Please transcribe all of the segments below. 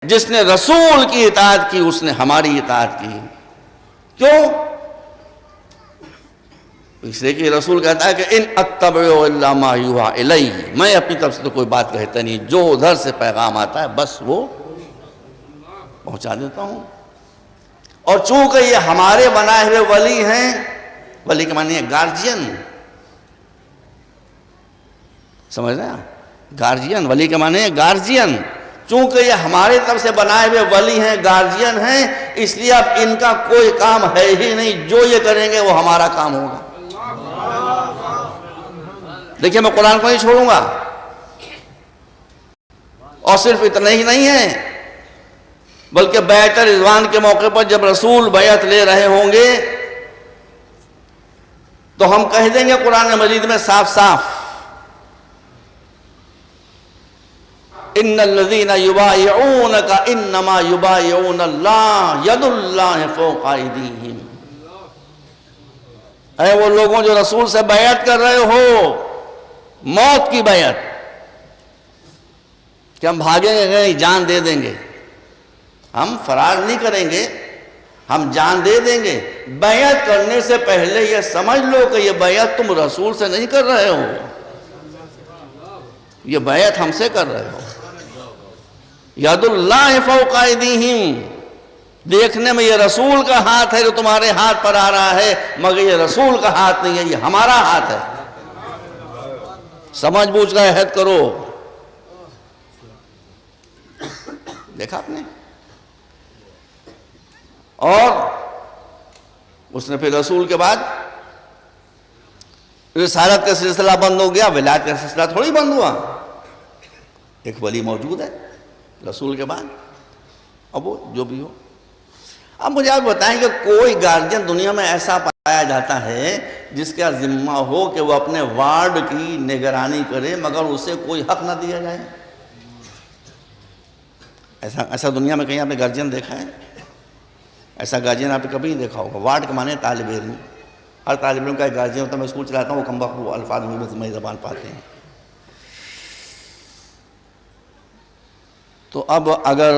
جس نے رسول کی اطاعت کی اس نے ہماری اطاعت کی. کیوں؟ اس لیے کہ رسول کہتا ہے کہ ان اتبع الا ما یوحى الی، میں اپنی طرف سے تو کوئی بات کہتا نہیں، جو ادھر سے پیغام آتا ہے بس وہ پہنچا دیتا ہوں. اور چونکہ یہ ہمارے بنائے ہوئے ولی ہیں، ولی کے معنی ہے گارجین، سمجھ رہے ہیں؟ گارجین، ولی کے معنی ہے گارجین. چونکہ یہ ہمارے طرف سے بنائے ہوئے ولی ہیں، گارجین ہیں، اس لیے اب ان کا کوئی کام ہے ہی نہیں، جو یہ کریں گے وہ ہمارا کام ہوگا. دیکھیں میں قرآن کو نہیں چھوڑوں گا. اور صرف اتنا ہی نہیں ہے، بلکہ بیعت رضوان کے موقع پر جب رسول بیعت لے رہے ہوں گے تو ہم کہہ دیں گے قرآن مجید میں صاف صاف، ان الذین یبایعونک انما یبایعون اللہ ید اللہ فوق ایدیہم. اے وہ لوگوں جو رسول سے بیعت کر رہے ہو، موت کی بیعت، کہ ہم بھاگیں گے نہیں، جان دے دیں گے، ہم فرار نہیں کریں گے، ہم جان دے دیں گے. بیعت کرنے سے پہلے یہ سمجھ لو کہ یہ بیعت تم رسول سے نہیں کر رہے ہو، یہ بیعت ہم سے کر رہے ہو. ید اللہ فوق ایدیہم، دیکھنے میں یہ رسول کا ہاتھ ہے جو تمہارے ہاتھ پر آ رہا ہے، مگر یہ رسول کا ہاتھ نہیں ہے، یہ ہمارا ہاتھ ہے. سمجھ بوجھ کا عہد کرو. دیکھا آپ نے؟ اور اس نے پھر رسول کے بعد رسالت کا سلسلہ بند ہو گیا، ولایت کا سلسلہ تھوڑی بند ہوا. ایک ولی موجود ہے رسول کے بعد، اب وہ جو بھی ہو. اب مجھے آپ بتائیں کہ کوئی گارجین دنیا میں ایسا پایا جاتا ہے جس کا ذمہ ہو کہ وہ اپنے وارڈ کی نگرانی کرے مگر اسے کوئی حق نہ دیا جائے؟ ایسا دنیا میں کہیں آپ نے گارجین دیکھا ہے؟ ایسا گارجین آپ نے کبھی نہیں دیکھا ہوگا. وارڈ کے معنی طالب علم، ہر طالب علم کا ایک گارجین ہوتا ہے. میں اسکول چلاتا ہوں، وہ کم وقت الفاظ میں زبان پاتے ہیں. تو اب اگر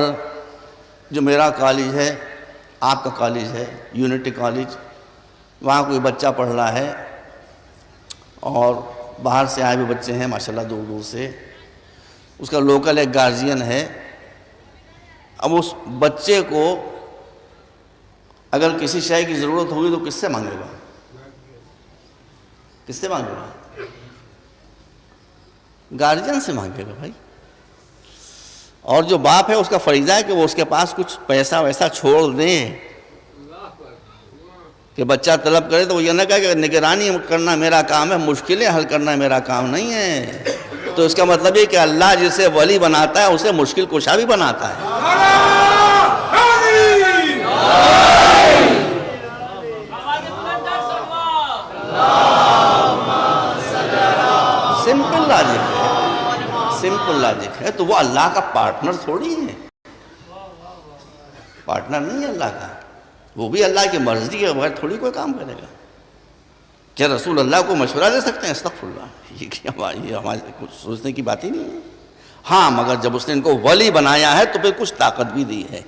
جو میرا کالج ہے، آپ کا کالج ہے یونٹی کالج، وہاں کوئی بچہ پڑھ رہا ہے اور باہر سے آئے ہوئے بچے ہیں ماشاءاللہ دور دور سے، اس کا لوکل ایک گارجین ہے. اب اس بچے کو اگر کسی شے کی ضرورت ہوگی تو کس سے مانگے گا؟ کس سے مانگے گا؟ گارجین سے مانگے گا بھائی. اور جو باپ ہے اس کا فریضہ ہے کہ وہ اس کے پاس کچھ پیسہ ویسا چھوڑ دیں کہ بچہ طلب کرے تو وہ یہ نہ کہے کہ نگرانی کرنا میرا کام ہے، مشکلیں حل کرنا میرا کام نہیں ہے. تو اس کا مطلب یہ کہ اللہ جسے ولی بناتا ہے اسے مشکل کشا بھی بناتا ہے. سمپل لاجک ہے، سمپل لاجک ہے. تو وہ اللہ کا پارٹنر تھوڑی ہے، پارٹنر نہیں ہے اللہ کا. وہ بھی اللہ کی مرضی کے بغیر تھوڑی کوئی کام کرے گا. کیا رسول اللہ کو مشورہ دے سکتے ہیں؟ استغفر اللہ، یہ ہمارے کچھ سوچنے کی بات ہی نہیں ہے. ہاں مگر جب اس نے ان کو ولی بنایا ہے تو پھر کچھ طاقت بھی دی ہے.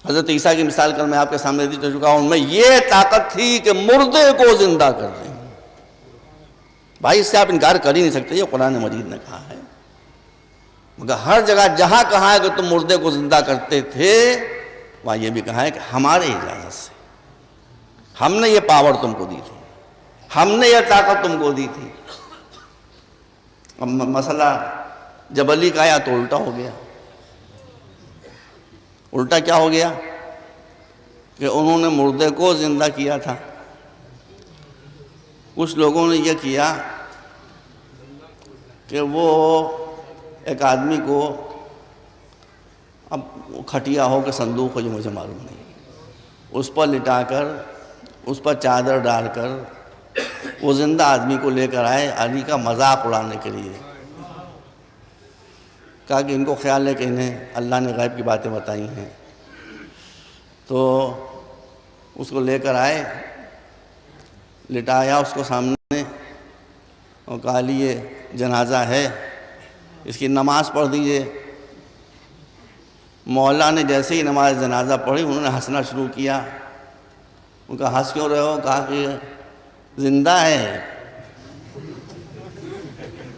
حضرت عیسیٰ کی مثال کل میں آپ کے سامنے دی چکا ہوں. ان میں یہ طاقت تھی کہ مردے کو زندہ کر دیں. بھائی اس سے آپ انکار کر ہی نہیں سکتے، یہ قرآن مجید نے کہا ہے. مگر ہر جگہ جہاں کہا ہے کہ تم مردے کو زندہ کرتے تھے، وہاں یہ بھی کہا ہے کہ ہمارے اجازت سے، ہم نے یہ پاور تم کو دی تھی، ہم نے یہ طاقت تم کو دی تھی. اب مسئلہ جب علی کا آیا تو الٹا ہو گیا. الٹا کیا ہو گیا کہ انہوں نے مردے کو زندہ کیا تھا. کچھ لوگوں نے یہ کیا کہ وہ ایک آدمی کو، اب کھٹیا ہو کہ صندوق ہو جو مجھے معلوم نہیں، اس پر لٹا کر، اس پر چادر ڈال کر وہ زندہ آدمی کو لے کر آئے علی کا مذاق اڑانے کے لیے. کہا کہ ان کو خیال ہے کہ انہیں اللہ نے غیب کی باتیں بتائی ہیں. تو اس کو لے کر آئے، لٹایا اس کو سامنے اور کہا یہ جنازہ ہے، اس کی نماز پڑھ دیجئے. مولا نے جیسے ہی نماز جنازہ پڑھی انہوں نے ہنسنا شروع کیا. ان کا ہنس کیوں رہے ہو؟ کہا کہ زندہ ہے.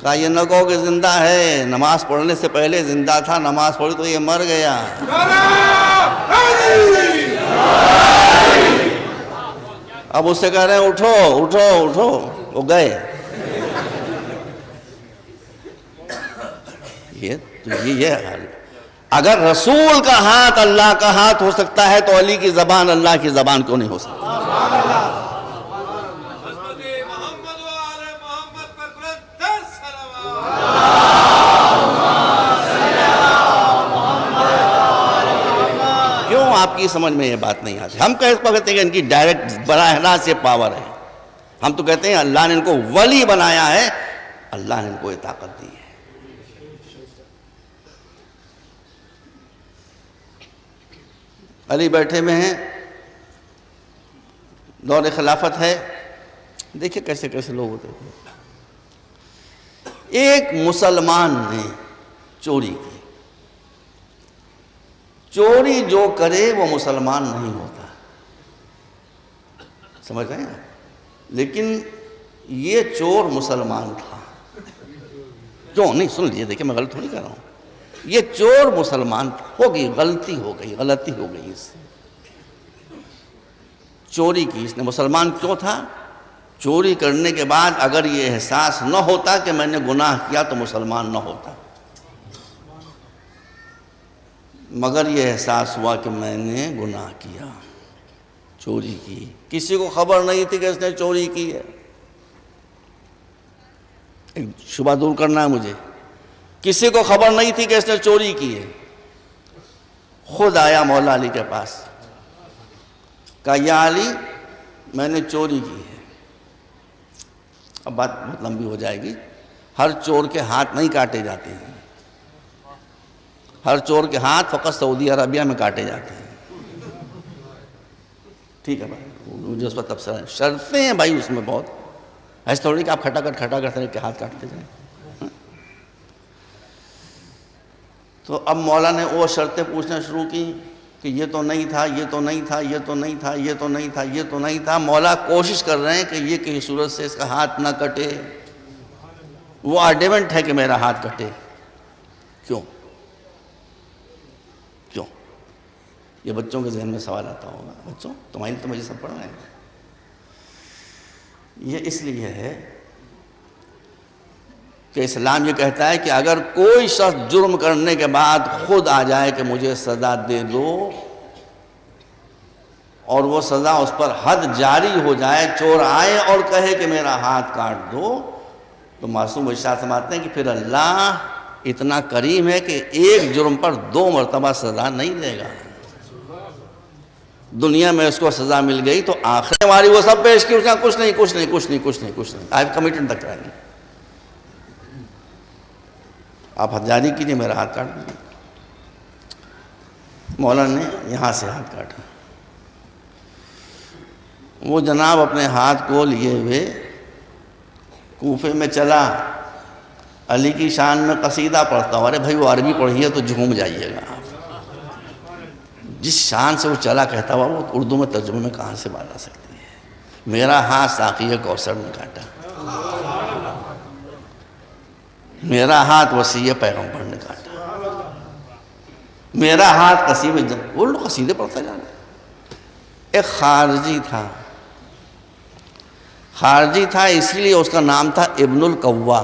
کہا یہ نہ کہو کہ زندہ ہے، نماز پڑھنے سے پہلے زندہ تھا، نماز پڑھی تو یہ مر گیا. اب اس سے کہہ رہے ہیں اٹھو اٹھو اٹھو، وہ گئے. یہ حال. اگر رسول کا ہاتھ اللہ کا ہاتھ ہو سکتا ہے تو علی کی زبان اللہ کی زبان کیوں نہیں ہو سکتی؟ کیوں آپ کی سمجھ میں یہ بات نہیں آتی؟ ہم کہتے ہیں کہ ان کی ڈائریکٹ براہ راست یہ پاور ہے. ہم تو کہتے ہیں اللہ نے ان کو ولی بنایا ہے، اللہ نے ان کو یہ طاقت دی ہے. علی بیٹھے میں ہیں، دور خلافت ہے. دیکھیں کیسے کیسے لوگ ہوتے تھے. ایک مسلمان نے چوری کی. چوری جو کرے وہ مسلمان نہیں ہوتا، سمجھ رہے ہیں؟ لیکن یہ چور مسلمان تھا. کیوں نہیں؟ سن لیجیے، دیکھیں میں غلط تھوڑی کر رہا ہوں. یہ چور مسلمان ہو گئی، غلطی ہو گئی اس سے. چوری کی اس نے. مسلمان کیوں تھا؟ چوری کرنے کے بعد اگر یہ احساس نہ ہوتا کہ میں نے گناہ کیا تو مسلمان نہ ہوتا. مگر یہ احساس ہوا کہ میں نے گناہ کیا، چوری کی. کسی کو خبر نہیں تھی کہ اس نے چوری کی ہے. ایک شبہ دور کرنا ہے مجھے. کسی کو خبر نہیں تھی کہ اس نے چوری کی ہے. خود آیا مولا علی کے پاس، کہا یا علی میں نے چوری کی ہے. اب بات بہت لمبی ہو جائے گی. ہر چور کے ہاتھ نہیں کاٹے جاتے ہیں، ہر چور کے ہاتھ فقط سعودی عربیہ میں کاٹے جاتے ہیں. ٹھیک ہے بھائی، مجھے اس پر تبصرہ ہے. شرطیں ہیں بھائی اس میں بہت. ایسا تھوڑی کہ آپ کھٹا کر کے ہاتھ کاٹتے جائیں. تو اب مولا نے وہ شرطیں پوچھنا شروع کی کہ یہ تو نہیں تھا، یہ تو نہیں تھا، یہ تو نہیں تھا، یہ تو نہیں تھا، یہ تو نہیں تھا. مولا کوشش کر رہے ہیں کہ یہ کسی صورت سے اس کا ہاتھ نہ کٹے. وہ ایڈیمنٹ ہے کہ میرا ہاتھ کٹے. کیوں؟ یہ بچوں کے ذہن میں سوال آتا ہوگا. بچوں تمہاری تو مجھے سب پڑھ رہے ہیں. یہ اس لیے ہے کہ اسلام یہ کہتا ہے کہ اگر کوئی شخص جرم کرنے کے بعد خود آ جائے کہ مجھے سزا دے دو، اور وہ سزا اس پر حد جاری ہو جائے، چور آئے اور کہے کہ میرا ہاتھ کاٹ دو، تو معصوم ارشاد فرماتے ہیں کہ پھر اللہ اتنا کریم ہے کہ ایک جرم پر 2 مرتبہ سزا نہیں دے گا. دنیا میں اس کو سزا مل گئی تو آخرت ہماری وہ سب پیش کی، اس نے کچھ نہیں. I have committed the crime. آپ حد جاری کیجئے، میرا ہاتھ کاٹ دیجیے. مولا نے یہاں سے ہاتھ کاٹا. وہ جناب اپنے ہاتھ کو لیے ہوئے کوفے میں چلا. علی کی شان میں قصیدہ پڑھتا ہوں. ارے بھائی وہ عربی پڑھیے تو جھوم جائیے گا آپ. جس شان سے وہ چلا کہتا ہوا وہ اردو میں ترجمے میں کہاں سے بات آ سکتی ہے. میرا ہاتھ ساقی کوثر نے کاٹا، میرا ہاتھ وصی پیغمبر نے کاٹا، میرا ہاتھ قصیدے وہ لوگ قصیدے پڑھتا جانا. ایک خارجی تھا اس لیے اس کا نام تھا ابن القوا.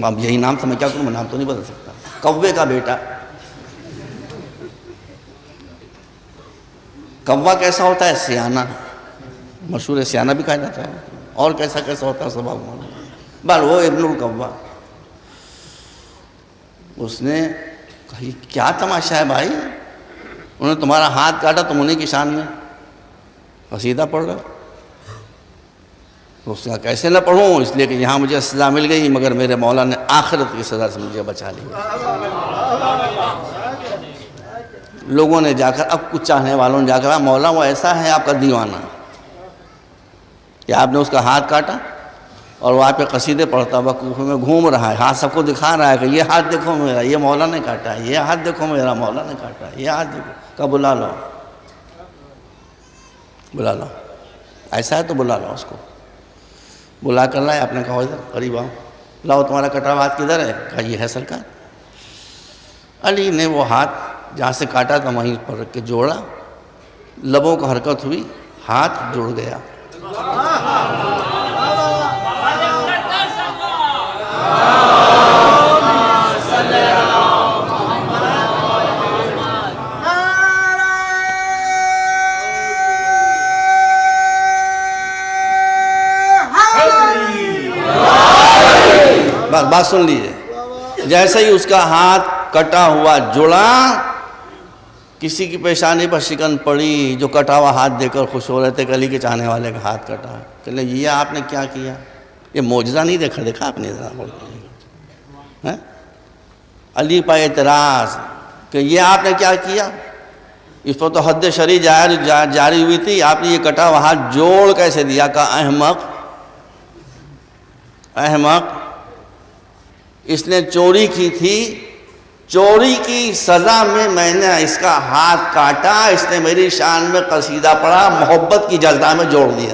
اب یہی نام تھا، میں کیا کروں، میں نام تو نہیں بدل سکتا. کوے کا بیٹا. کوا کیسا ہوتا ہے؟ سیانہ. مشہور ہے، سیانہ بھی کہا جاتا ہے. اور کیسا ہوتا ہے سبب بل وہ ابن القوا. اس نے کہا یہ کیا تماشا ہے بھائی، انہوں نے تمہارا ہاتھ کاٹا، تم انہیں کی شان میں قصیدہ پڑھ رہا. اس نے کہا کیسے نہ پڑھوں، اس لیے کہ یہاں مجھے سزا مل گئی، مگر میرے مولا نے آخرت کی سزا سے مجھے بچا لیا. لوگوں نے جا کر، اب کچھ چاہنے والوں نے جا کر، مولا وہ ایسا ہے آپ کا دیوانہ کہ آپ نے اس کا ہاتھ کاٹا. اور وہاں پہ قصیدے پڑھتا ہوا کوفے میں گھوم رہا ہے، ہاتھ سب کو دکھا رہا ہے کہ یہ ہاتھ دیکھو میرا، یہ مولا نے کاٹا ہے، یہ ہاتھ دیکھو میرا، مولا نے کاٹا ہے، یہ ہاتھ دیکھو، کہا بلا لو، بلا لو، ایسا ہے تو بلا لو اس کو، بلا کر لائے، آپ نے کہا ادھر قریب آؤ، لاؤ تمہارا کٹا ہوا ہاتھ کدھر ہے؟ کہا یہ ہے سرکار۔ علی نے وہ ہاتھ جہاں سے کاٹا تھا وہیں پر رکھ کے جوڑا، لبوں کو حرکت ہوئی، ہاتھ جڑ گیا۔ بس بات سن لیجئے، جیسے ہی اس کا ہاتھ کٹا ہوا جڑا، کسی کی پیشانی پر شکن پڑی، جو کٹا ہوا ہاتھ دے کر خوش ہو رہے تھے کہ علی کے چاہنے والے کا ہاتھ کٹا، کہ لیں یہ آپ نے کیا کیا؟ یہ معجزہ نہیں دیکھا آپ نے؟ ذرا علی پر اعتراض کہ یہ آپ نے کیا کیا؟ اس پر تو حد شرعی جاری ہوئی تھی، آپ نے یہ کٹا ہوا ہاتھ جوڑ کیسے دیا؟ کہا احمق، احمق، اس نے چوری کی تھی، چوری کی سزا میں نے اس کا ہاتھ کاٹا، اس نے میری شان میں قصیدہ پڑھا، محبت کی جذبہ میں جوڑ دیا۔